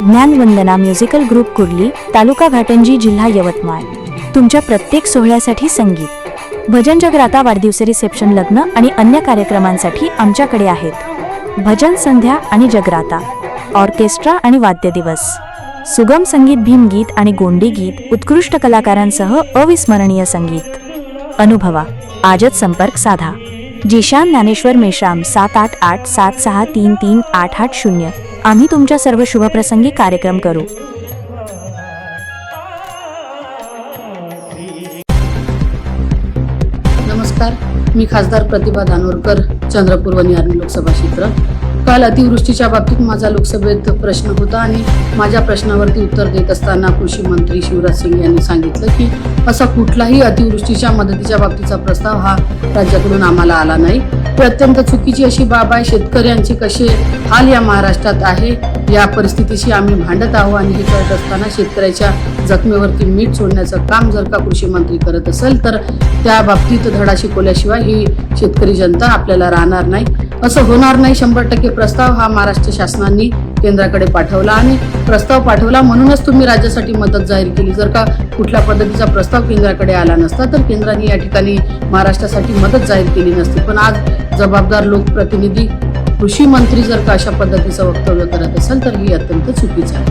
ज्ञानवंदना musical group कुर्ली, तालुका घाटंजी, जिल्हा यवतमाळ. तुमच्या प्रत्येक सोहळ्यासाठी संगीत, भजन, जगराता, वाढदिवस, रिसेप्शन, लग्न आणि अन्य कार्यक्रमांसाठी आमच्याकडे आहेत भजन संध्या आणि जगराता, ऑर्केस्ट्रा आणि वाद्य दिवस, सुगम संगीत, भीमगीत आणि गोंडी गीत, उत्कृष्ट कलाकारांसह अविस्मरणीय संगीत अनुभवा. आजच संपर्क साधा. जिशान ज्ञानेश्वर मेश्राम, 78876338880. आम्ही तुमच्या सर्व शुभप्रसंगी कार्यक्रम करू. नमस्कार, मी खासदार प्रतिभा धानोरकर, चंद्रपूर वनियारणी लोकसभा क्षेत्र. काल अतिवृष्टीच्या बाबतीत माझा लोकसभेत प्रश्न होता आणि माझ्या प्रश्नावरती उत्तर देत असताना कृषी मंत्री शिवराज सिंग यांनी सांगितलं की असा कुठलाही अतिवृष्टीच्या मदतीच्या बाबतीचा प्रस्ताव हा राज्याकडून आम्हाला आला नाही. ही अत्यंत चुकीची अशी बाब आहे. शेतकऱ्यांचे कसे हाल या महाराष्ट्रात आहे, या परिस्थितीशी आम्ही भांडत आहोत आणि हे करत असताना शेतकऱ्याच्या जखमेवरती मीठ सोडण्याचं काम जर का कृषी मंत्री करत असेल तर त्या बाबतीत धडा शिकवल्याशिवाय ही शेतकरी जनता आपल्याला राहणार नाही. असं होणार नाही. 100% प्रस्ताव हा महाराष्ट्र शासनाने केंद्राकडे पाठवला आणि प्रस्ताव पाठवला म्हणूनच तुम्ही राज्यासाठी मदत जाहीर केली. जर का कुठल्या पद्धतीचा प्रस्ताव केंद्राकडे आला नसता तर केंद्राने या ठिकाणी महाराष्ट्रासाठी मदत जाहीर केली नसती. पण आज जबाबदार लोकप्रतिनिधी कृषी मंत्री जर का अशा पद्धतीचं वक्तव्य करत असेल तर ही अत्यंत चुकीचं आहे.